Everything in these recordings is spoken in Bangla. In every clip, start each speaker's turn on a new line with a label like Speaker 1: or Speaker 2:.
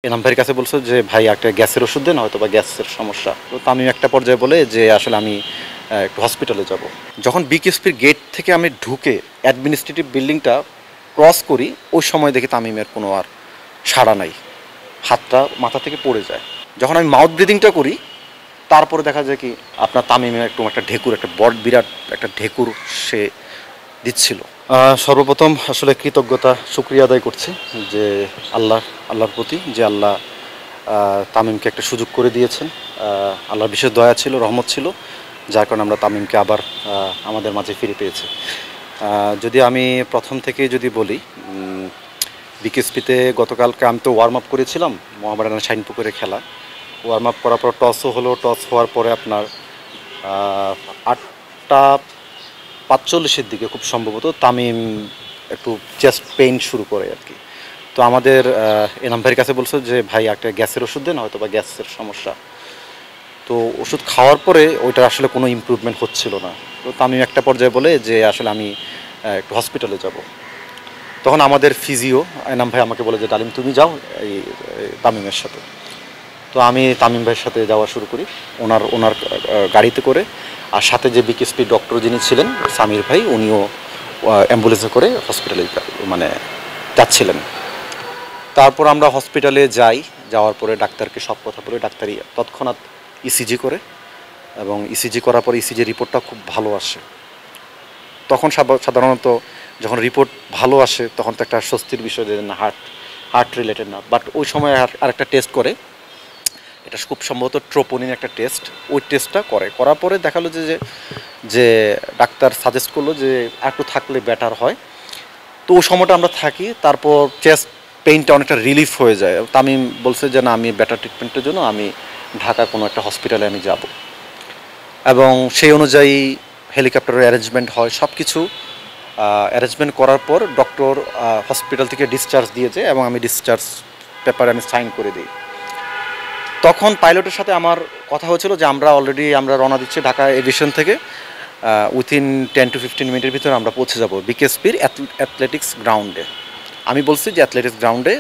Speaker 1: এনাম ভাইয়ের কাছে বলছো যে ভাই একটা গ্যাসের ওষুধ দেন, হয়তো বা গ্যাসের সমস্যা। তো তামিম একটা পর্যায়ে বলে যে আসলে আমি একটু হসপিটালে যাব। যখন বিকেএসপির গেট থেকে আমি ঢুকে অ্যাডমিনিস্ট্রেটিভ বিল্ডিংটা ক্রস করি, ওই সময় দেখি তামিমের কোনো আর সাড়া নাই, হাতটা মাথা থেকে পড়ে যায়। যখন আমি মাউথ ব্রিদিংটা করি, তারপরে দেখা যায় কি আপনার তামিমের একটু একটা ঢেকুর, একটা বড় বিরাট একটা ঢেকুর সে দিচ্ছিল। সর্বপ্রথম আসলে কৃতজ্ঞতা শুকরিয়া আদায় করছি যে আল্লাহর প্রতি, যে আল্লাহ তামিমকে একটা সুযোগ করে দিয়েছেন। আল্লাহর বিশেষ দয়া ছিল, রহমত ছিল, যার কারণে আমরা তামিমকে আবার আমাদের মাঝে ফিরে পেয়েছি। যদি আমি প্রথম থেকে যদি বলি, বিকেএসপিতে গতকালকে আমি তো ওয়ার্ম আপ করেছিলাম, মোহামেডানের শাইনপুকুরে খেলা। ওয়ার্ম আপ করার পর টসও হলো, টস হওয়ার পরে আপনার 8:45 দিকে খুব সম্ভবত তামিম একটু চেস্ট পেইন শুরু করে আর কি। তো আমাদের এনাম ভাইয়ের কাছে বলছো যে ভাই একটা গ্যাসের ওষুধ দেন, হয়তো বা গ্যাসের সমস্যা। তো ওষুধ খাওয়ার পরে ওইটা আসলে কোনো ইমপ্রুভমেন্ট হচ্ছিল না। তো তামিম একটা পর্যায়ে বলে যে আসলে আমি একটু হসপিটালে যাব। তখন আমাদের ফিজিও এনাম ভাই আমাকে বলে যে ডালিম তুমি যাও এই তামিমের সাথে। তো আমি তামিম ভাইয়ের সাথে যাওয়া শুরু করি, ওনার গাড়িতে করে। আর সাথে যে বিকেএসপি ডক্টর যিনি ছিলেন সামির ভাই, উনিও অ্যাম্বুলেন্সে করে হসপিটালে মানে যাচ্ছিলেন। তারপর আমরা হসপিটালে যাই, যাওয়ার পরে ডাক্তারকে সব কথা বলে ডাক্তারই তৎক্ষণাৎ ইসিজি করে, এবং ইসিজি করার পর ইসিজি রিপোর্টটা খুব ভালো আসে। তখন সাধারণত যখন রিপোর্ট ভালো আসে তখন তো একটা স্বস্তির বিষয়, যে না হার্ট রিলেটেড না। বাট ওই সময় আরেকটা টেস্ট করে, এটা খুব সম্ভবত ট্রোপোনিন একটা টেস্ট। ওই টেস্টটা করার পরে দেখালো যে ডাক্তার সাজেস্ট করলো যে একটু থাকলে বেটার হয়। তো ওই সময়টা আমরা থাকি, তারপর চেস্ট পেইনটা অনেকটা রিলিফ হয়ে যায়। তামিম বলছে যে না, আমি বেটার ট্রিটমেন্টের জন্য আমি ঢাকা কোনো একটা হসপিটালে আমি যাব, এবং সেই অনুযায়ী হেলিকপ্টারের অ্যারেঞ্জমেন্ট হয়। সব কিছু অ্যারেঞ্জমেন্ট করার পর ডক্টর হসপিটাল থেকে ডিসচার্জ দিয়েছে, এবং আমি ডিসচার্জ পেপারে আমি সাইন করে দিই। তখন পাইলটের সাথে আমার কথা হয়েছিল যে আমরা রওনা দিচ্ছি ঢাকা এভিয়েশন থেকে, উইথিন 10 to 15 মিনিটের ভিতরে আমরা পৌঁছে যাব বিকেএসপির অ্যাথলেটিক্স গ্রাউন্ডে। আমি বলছি যে অ্যাথলেটিক্স গ্রাউন্ডে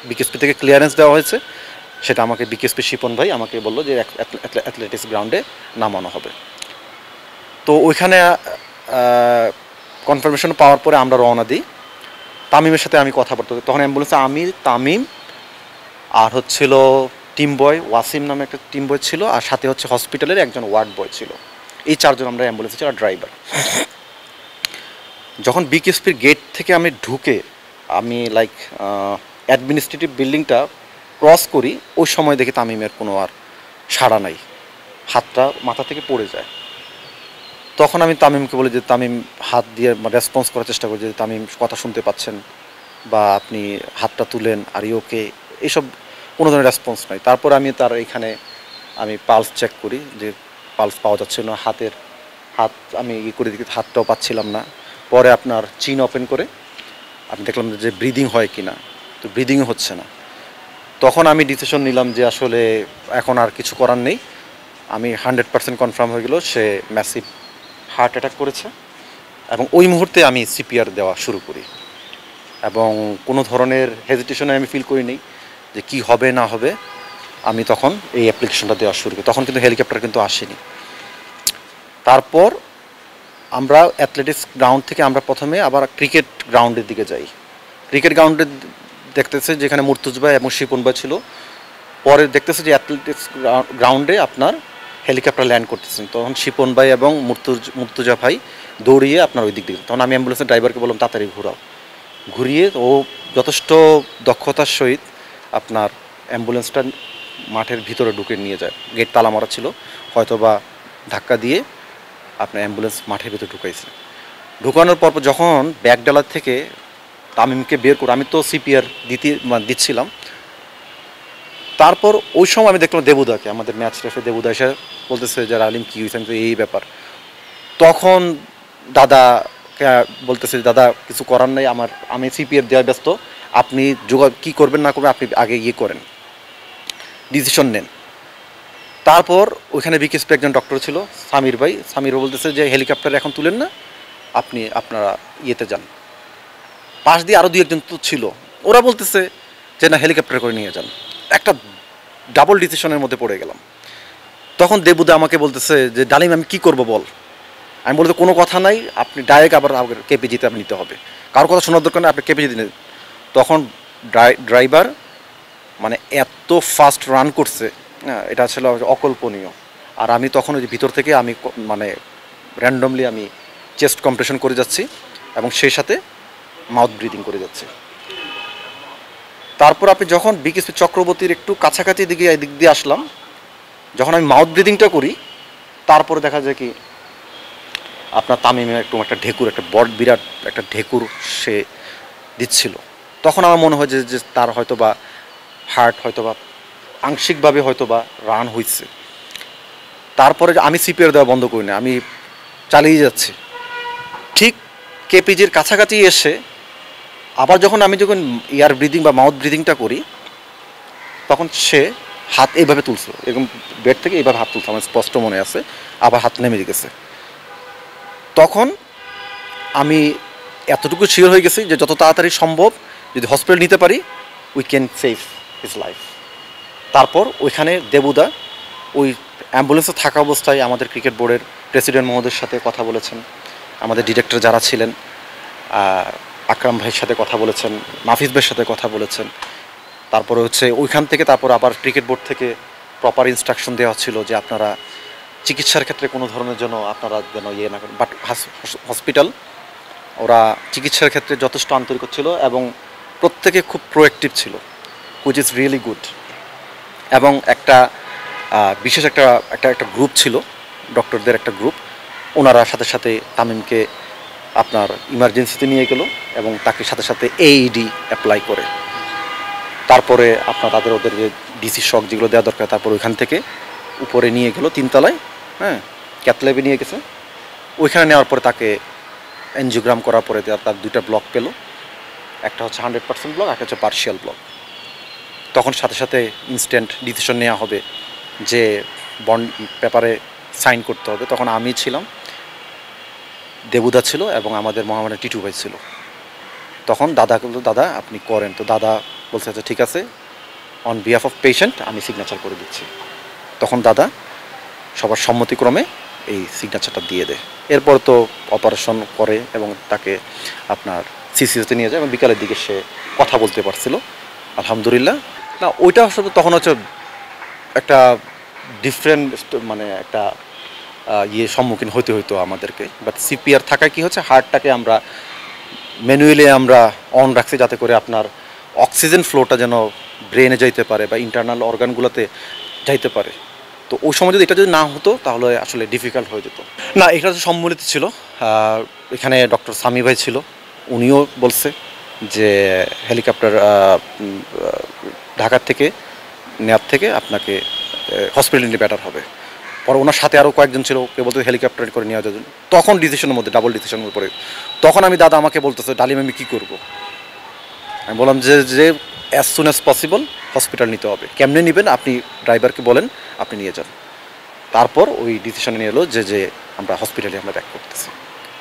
Speaker 1: বিকেএসপি থেকে ক্লিয়ারেন্স দেওয়া হয়েছে, সেটা আমাকে বিকেএসপি শিপন ভাই আমাকে বললো যে অ্যাথলেটিক্স গ্রাউন্ডে নামানো হবে। তো ওইখানে কনফার্মেশন পাওয়ার পরে আমরা রওনা দিই। তামিমের সাথে আমি কথা বলতে, তখন অ্যাম্বুলেন্সে আমি, তামিম, আর হচ্ছিল টিম বয় ওয়াসিম নামে একটা টিম বয় ছিল, আর সাথে হচ্ছে হসপিটালের একজন ওয়ার্ড বয় ছিল। এই চারজন আমরা অ্যাম্বুলেন্সে ছিল, আর ড্রাইভার। যখন বিকেএসপির গেট থেকে আমি ঢুকে আমি অ্যাডমিনিস্ট্রেটিভ বিল্ডিংটা ক্রস করি, ওই সময় দেখি তামিমের কোনো আর সাড়া নাই, হাতটা মাথা থেকে পড়ে যায়। তখন আমি তামিমকে বলি যে তামিম, হাত দিয়ে রেসপন্স করার চেষ্টা করি যে তামিম কথা শুনতে পাচ্ছেন, বা আপনি হাতটা তুলেন, আর ওকে, এইসব কোনো ধরনের রেসপন্স নাই। তারপর আমি তার এখানে আমি পালস চেক করি, যে পালস পাওয়া যাচ্ছিল না, হাত আমি করে দিকে হাতটাও পাচ্ছিলাম না। পরে আপনার চিন ওপেন করে আমি দেখলাম যে ব্রিদিং হয় কি না, তো ব্রিদিংও হচ্ছে না। তখন আমি ডিসিশন নিলাম যে আসলে এখন আর কিছু করার নেই। আমি 100% কনফার্ম হয়ে গেল সে ম্যাসিভ হার্ট অ্যাটাক করেছে, এবং ওই মুহূর্তে আমি সিপিআর দেওয়া শুরু করি, এবং কোনো ধরনের হেজিটেশনে আমি ফিল করিনি যে কি হবে না হবে। আমি তখন এই অ্যাপ্লিকেশনটা দেওয়া শুরু করি। তখন কিন্তু হেলিকপ্টার কিন্তু আসেনি। তারপর আমরা অ্যাথলেটিক্স গ্রাউন্ড থেকে আমরা প্রথমে আবার ক্রিকেট গ্রাউন্ডের দিকে যাই। ক্রিকেট গ্রাউন্ডে দেখতেছে যেখানে মুর্তুজা ভাই এবং শিপন ভাই ছিল। পরে দেখতেছে যে অ্যাথলেটিক্স গ্রাউন্ডে আপনার হেলিকপ্টার ল্যান্ড করতেছেন। তখন শিপন ভাই এবং মুর্তুজা ভাই দৌড়িয়ে আপনার ওই দিক দিয়ে, তখন আমি অ্যাম্বুলেন্সের ড্রাইভারকে বললাম তাড়াতাড়ি ঘুরিয়ে ও যথেষ্ট দক্ষতার সহিত আপনার অ্যাম্বুলেন্সটা মাঠের ভিতরে ঢুকে নিয়ে যায়। গেট তালা মারা ছিল, হয়তো বা ধাক্কা দিয়ে আপনার অ্যাম্বুলেন্স মাঠের ভিতরে ঢুকাইছে। ঢুকানোর পর যখন ব্যাকডালার থেকে তামিমকে বের করে, আমি তো সিপিআর দিচ্ছিলাম। তারপর ওই সময় আমি দেখলাম দেবুদাকে, আমাদের ম্যাচ রেফে দেবুদা এসে বলতেছে যে আলিম কী হয়েছে, এই ব্যাপার। তখন দাদা বলতেছে দাদা কিছু করার নেই, আমি সিপিআর দেওয়া ব্যস্ত, আপনি কী করবেন না করবেন আপনি আগে করেন, ডিসিশন নেন। তারপর ওইখানে বিকেএসপি একজন ডক্টর ছিল সামির বলতেছে যে হেলিকপ্টার এখন তুলেন না, আপনারা যান। পাশ দিয়ে আরও 2-1 জন তো ছিল, ওরা বলতেছে যে না হেলিকপ্টার করে নিয়ে যান। একটা ডাবল ডিসিশনের মধ্যে পড়ে গেলাম। তখন দেবুদা আমাকে বলতেছে যে ডালিম আমি কী করবো বল। আমি বলতে কোনো কথা নাই, আপনি ডাইরেক্ট আবার কেপিজিতে আপনি নিতে হবে, কারোর কথা শোনার দরকার নেই, আপনি কেপিজি দিন। তখন ড্রাইভার মানে এত ফাস্ট রান করছে, হ্যাঁ, এটা ছিল অকল্পনীয়। আর আমি তখন ওই ভিতর থেকে আমি মানে র্যান্ডমলি আমি চেস্ট কম্প্রেশন করে যাচ্ছি এবং সেই সাথে মাউথ ব্রিদিং করে যাচ্ছি। তারপর আপনি যখন বিকেএসপি চক্রবর্তীর একটু কাছাকাছি দিকে দিক দিয়ে আসলাম, যখন আমি মাউথ ব্রিদিংটা করি, তারপরে দেখা যায় কি আপনার তামিমে একটু একটা ঢেকুর, একটা বড় বিরাট একটা ঢেকুর সে দিচ্ছিল। তখন আমার মনে হয় যে তার হয়তো বা হার্ট হয়তো বা আংশিকভাবে হয়তো বা রান হয়েছে। তারপরে আমি সিপিআর দেওয়া বন্ধ করি না, আমি চালিয়ে যাচ্ছি। ঠিক কেপিজির কাছাকাছি এসে আবার যখন এয়ার ব্রিদিং বা মাউথ ব্রিদিংটা করি, তখন সে হাত এইভাবে তুলছে, এরকম বেড থেকে এইভাবে হাত তুলছে, আমার স্পষ্ট মনে আছে, আবার হাত নেমে গেছে। তখন আমি এতটুকু শিওর হয়ে গেছি যে যত তাড়াতাড়ি সম্ভব যদি হসপিটাল নিতে পারি, we can save his life. তারপর ওইখানে দেবুদা ওই অ্যাম্বুলেন্সে থাকা অবস্থায় আমাদের ক্রিকেট বোর্ডের প্রেসিডেন্ট মহোদয়ের সাথে কথা বলেছেন, আমাদের ডিরেক্টর যারা ছিলেন আকরাম ভাইয়ের সাথে কথা বলেছেন, মাহফিজ ভাইয়ের সাথে কথা বলেছেন। তারপরে হচ্ছে ওইখান থেকে তারপর আবার ক্রিকেট বোর্ড থেকে প্রপার ইনস্ট্রাকশন দেওয়া ছিল যে আপনারা চিকিৎসার ক্ষেত্রে কোনো ধরনের জন্য আপনারা যেন ইয়ে না করেন। বাট হসপিটাল ওরা চিকিৎসার ক্ষেত্রে যথেষ্ট আন্তরিক ছিল এবং প্রত্যেকে খুব প্রোঅ্যাক্টিভ ছিল, হুইচ ইজ রিয়েলি গুড। এবং একটা বিশেষ একটা গ্রুপ ছিল, ডক্টরদের একটা গ্রুপ, ওনারা সাথে সাথে তামিমকে আপনার ইমার্জেন্সিতে নিয়ে গেল এবং তাকে সাথে সাথে AED অ্যাপ্লাই করে তারপরে আপনার ওদের যে ডিসি শক যেগুলো দেওয়া দরকার, তারপর ওইখান থেকে উপরে নিয়ে গেল 3 তলায়, হ্যাঁ, ক্যাথল্যাবে নিয়ে গেছে। ওইখানে নেওয়ার পরে তাকে এনজিওগ্রাম করার পরে তার 2টা ব্লক পেল, একটা হচ্ছে 100% ব্লক, একটা হচ্ছে পার্শিয়াল ব্লক। তখন সাথে সাথে ইনস্ট্যান্ট ডিসিশন নেওয়া হবে যে বন্ড পেপারে সাইন করতে হবে। তখন আমি ছিলাম, দেবুদা ছিল এবং আমাদের মহামান্য টিটু ভাই ছিল। তখন দাদা বলল দাদা আপনি করেন, তো দাদা বলছে আচ্ছা ঠিক আছে, অন বিহাফ অফ পেশেন্ট আমি সিগনেচার করে দিচ্ছি। তখন দাদা সবার সম্মতিক্রমে এই সিগনেচারটা দিয়ে দেয়। এরপর তো অপারেশন করে এবং তাকে আপনার সিসিউতে নিয়ে যায় এবং বিকালের দিকে সে কথা বলতে পারছিল আলহামদুলিল্লাহ। না ওইটা আসলে তখন হচ্ছে একটা ডিফারেন্ট মানে একটা সম্মুখীন হতে হইতো আমাদেরকে। বাট সিপিআর থাকায় কী হচ্ছে, হার্টটাকে আমরা ম্যানুয়ালি আমরা অন রাখছি যাতে করে আপনার অক্সিজেন ফ্লোটা যেন ব্রেনে যাইতে পারে বা ইন্টারনাল অর্গানগুলোতে যাইতে পারে। তো ওই সময় যদি এটা যদি না হতো তাহলে আসলে ডিফিকাল্ট হয়ে যেত। না এটা তো সম্মিলিত ছিল, এখানে ডক্টর সামি ভাই ছিল, উনিও বলছে যে হেলিকপ্টার ঢাকার থেকে নেয়ার থেকে আপনাকে হসপিটাল নিলে বেটার হবে। পরে ওনার সাথে আরও কয়েকজন ছিল, কে বলতে হেলিকপ্টার করে নেওয়া যাবে। তখন ডিসিশনের মধ্যে ডাবল ডিসিশনের মধ্যে পড়ে তখন আমি দাদা আমাকে বলতেছে ডালিম আমি কী করবো। আমি বললাম যে as soon as possible hospital নিতে হবে। কেমনে নেবেন আপনি ড্রাইভারকে বলেন, আপনি নিয়ে যান। তারপর ওই ডিসিশনে নিয়ে এলো যে আমরা হসপিটালে আমরা ব্যাক করতেছি।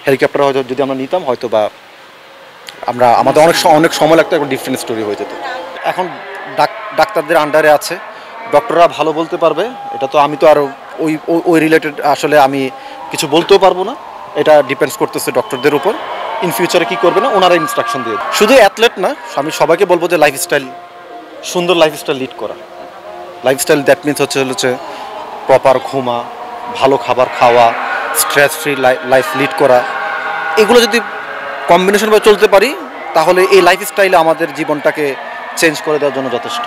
Speaker 1: হেলিকপ্টার হয়তো যদি আমরা নিতাম হয়তো বা আমাদের অনেক সময় লাগতো, এখন ডিফারেন্ট স্টোরি হয়ে যেত। এখন ডাক্তারদের আন্ডারে আছে, ডক্টররা ভালো বলতে পারবে। এটা তো আমি তো আর ওই রিলেটেড আসলে আমি কিছু বলতেও পারবো না, এটা ডিপেন্ডস করতেছে ডক্টরদের উপর। ইন ফিউচারে কী করবে না ওনারা ইনস্ট্রাকশন দিয়ে। শুধু অ্যাথলেট না, আমি সবাইকে বলবো যে লাইফস্টাইল, সুন্দর লাইফস্টাইল লিড করা। লাইফস্টাইল দ্যাট মিনস হচ্ছে প্রপার ঘুমা, ভালো খাবার খাওয়া, স্ট্রেস ফ্রি লাইফ লিড করা। এগুলো যদি কম্বিনেশনভাবে চলতে পারি তাহলে এই লাইফস্টাইলে আমাদের জীবনটাকে চেঞ্জ করে দেওয়ার জন্য যথেষ্ট।